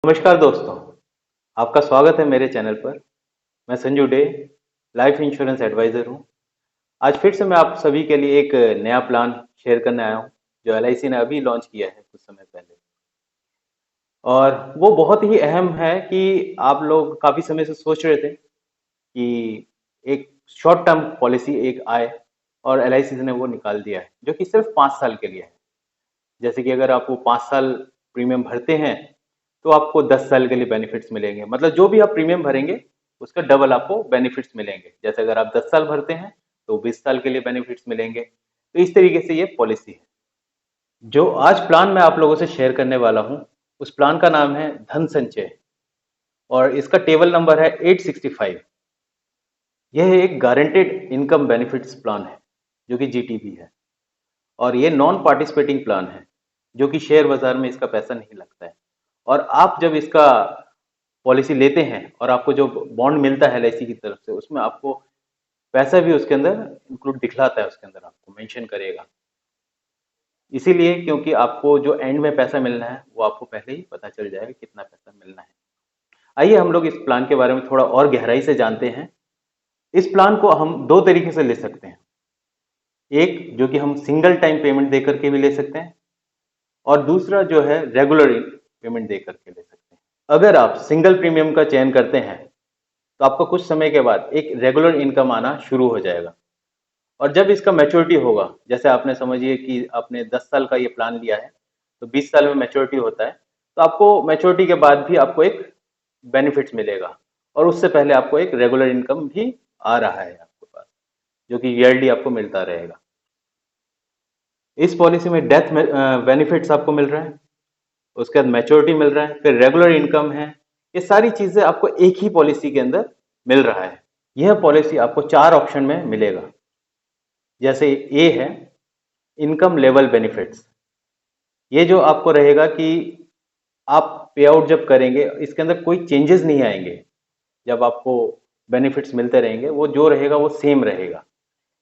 नमस्कार दोस्तों, आपका स्वागत है मेरे चैनल पर। मैं Sanju Dey, life insurance advisor हूँ। आज फिर से मैं आप सभी के लिए एक नया प्लान शेयर करने आया हूँ, जो एलआईसी ने अभी लॉन्च किया है कुछ समय पहले। और वो बहुत ही अहम है कि आप लोग काफ़ी समय से सोच रहे थे कि एक शॉर्ट टर्म पॉलिसी एक आए और एलआईसी ने वो निकाल दिया है, जो कि सिर्फ 5 साल के लिए है। जैसे कि अगर आप वो 5 साल प्रीमियम भरते हैं, तो आपको 10 साल के लिए बेनिफिट्स मिलेंगे। मतलब जो भी आप प्रीमियम भरेंगे, उसका डबल आपको बेनिफिट्स मिलेंगे। जैसे अगर आप 10 साल भरते हैं, तो 20 साल के लिए बेनिफिट्स मिलेंगे। तो इस तरीके से ये पॉलिसी है। जो आज प्लान मैं आप लोगों से शेयर करने वाला हूँ, उस प्लान का नाम है धन संचय और इसका टेबल नंबर है 865। यह एक गारंटेड इनकम बेनिफिट्स प्लान है, जो कि जीटीबी है। और ये नॉन पार्टिसिपेटिंग प्लान है, जो कि शेयर बाजार में इसका पैसा नहीं लगता है। और आप जब इसका पॉलिसी लेते हैं और आपको जो बॉन्ड मिलता है एलआईसी की तरफ से, उसमें आपको पैसा भी उसके अंदर इंक्लूड दिखलाता है, उसके अंदर आपको मेंशन करेगा। इसीलिए क्योंकि आपको जो एंड में पैसा मिलना है वो आपको पहले ही पता चल जाएगा कितना पैसा मिलना है। आइए हम लोग इस प्लान के बारे में थोड़ा और गहराई से जानते हैं। इस प्लान को हम दो तरीके से ले सकते हैं। एक जो कि हम सिंगल टाइम पेमेंट दे करके भी ले सकते हैं, और दूसरा जो है रेगुलर पेमेंट दे करके ले सकते हैं। अगर आप सिंगल प्रीमियम का चयन करते हैं, तो आपको कुछ समय के बाद एक रेगुलर इनकम आना शुरू हो जाएगा। और जब इसका मैच्योरिटी होगा, जैसे आपने समझिए कि आपने 10 साल का ये प्लान लिया है, तो 20 साल में मैच्योरिटी होता है। तो आपको मैच्योरिटी के बाद भी आपको एक बेनिफिट्स मिलेगा, और उससे पहले आपको एक रेगुलर इनकम भी आ रहा है आपके पास, जो कि ईयरली आपको मिलता रहेगा। इस पॉलिसी में डेथ बेनिफिट्स आपको मिल रहा है, उसके बाद मैच्योरिटी मिल रहा है, फिर रेगुलर इनकम है। ये सारी चीजें आपको एक ही पॉलिसी के अंदर मिल रहा है। यह पॉलिसी आपको 4 ऑप्शन में मिलेगा। जैसे ए है इनकम लेवल बेनिफिट्स। ये जो आपको रहेगा कि आप पे आउट जब करेंगे, इसके अंदर कोई चेंजेस नहीं आएंगे। जब आपको बेनिफिट्स मिलते रहेंगे, वो जो रहेगा वो सेम रहेगा।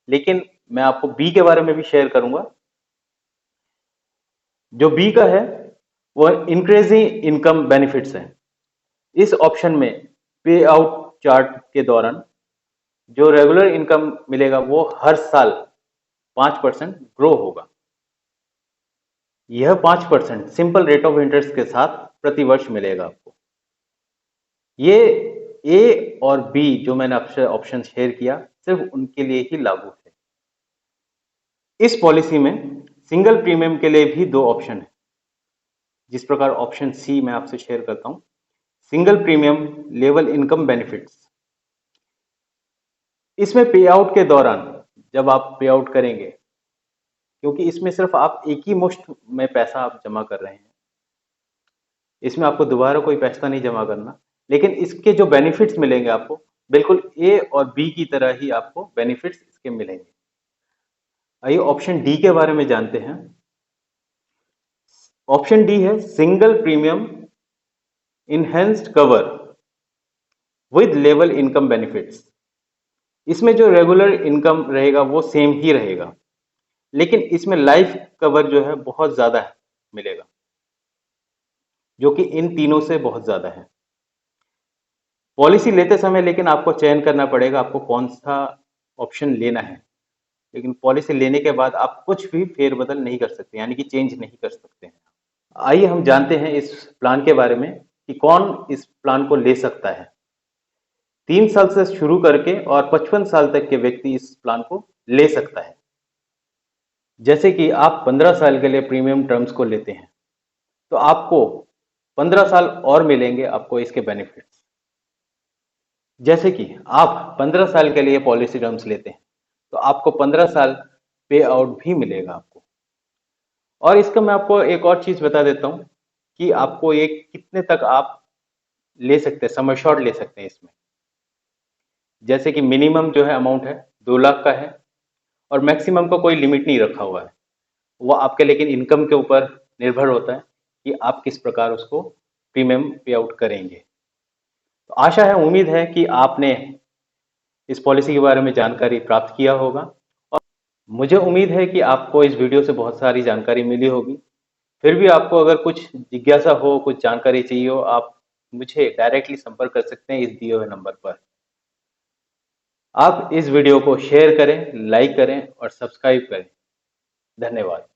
लेकिन मैं आपको बी के बारे में भी शेयर करूंगा। जो बी का है वो इंक्रीजिंग इनकम बेनिफिट्स है। इस ऑप्शन में पे आउट चार्ट के दौरान जो रेगुलर इनकम मिलेगा, वो हर साल 5% ग्रो होगा। यह 5% सिंपल रेट ऑफ इंटरेस्ट के साथ प्रति वर्ष मिलेगा आपको। ये ए और बी जो मैंने आपसे ऑप्शन शेयर किया, सिर्फ उनके लिए ही लागू है। इस पॉलिसी में सिंगल प्रीमियम के लिए भी दो ऑप्शन है। जिस प्रकार ऑप्शन सी मैं आपसे शेयर करता हूं, single premium level income benefits. इसमें पे आउट के दौरान जब आप पे आउट करेंगे, क्योंकि इसमें सिर्फ आप एक ही मुश्त में पैसा आप जमा कर रहे हैं, इसमें आपको दोबारा कोई पैसा नहीं जमा करना। लेकिन इसके जो बेनिफिट्स मिलेंगे आपको, बिल्कुल ए और बी की तरह ही आपको बेनिफिट्स इसके मिलेंगे। आइए ऑप्शन डी के बारे में जानते हैं। ऑप्शन डी है single premium enhanced cover with level income benefits. इसमें जो रेगुलर इनकम रहेगा वो सेम ही रहेगा, लेकिन इसमें लाइफ कवर जो है बहुत ज्यादा मिलेगा, जो कि इन तीनों से बहुत ज्यादा है। पॉलिसी लेते समय लेकिन आपको चयन करना पड़ेगा आपको कौन सा ऑप्शन लेना है। लेकिन पॉलिसी लेने के बाद आप कुछ भी फेरबदल नहीं कर सकते, यानी कि चेंज नहीं कर सकते हैं। आइए हम जानते हैं इस प्लान के बारे में कि कौन इस प्लान को ले सकता है। 3 साल से शुरू करके और 55 साल तक के व्यक्ति इस प्लान को ले सकता है। जैसे कि आप 15 साल के लिए प्रीमियम टर्म्स को लेते हैं, तो आपको 15 साल और मिलेंगे आपको इसके बेनिफिट्स। जैसे कि आप 15 साल के लिए पॉलिसी टर्म्स लेते हैं, तो आपको 15 साल पे आउट भी मिलेगा आपको। और इसका मैं आपको एक और चीज बता देता हूं कि आपको ये कितने तक आप ले सकते हैं, सम एश्योर्ड ले सकते हैं इसमें। जैसे कि मिनिमम जो है अमाउंट है 2 लाख का है, और मैक्सिमम का कोई लिमिट नहीं रखा हुआ है। वो आपके लेकिन इनकम के ऊपर निर्भर होता है कि आप किस प्रकार उसको प्रीमियम पे आउट करेंगे। तो आशा है, उम्मीद है कि आपने इस पॉलिसी के बारे में जानकारी प्राप्त किया होगा, और मुझे उम्मीद है कि आपको इस वीडियो से बहुत सारी जानकारी मिली होगी। फिर भी आपको अगर कुछ जिज्ञासा हो, कुछ जानकारी चाहिए हो, आप मुझे डायरेक्टली संपर्क कर सकते हैं इस दिए हुए नंबर पर। आप इस वीडियो को शेयर करें, लाइक करें और सब्सक्राइब करें। धन्यवाद।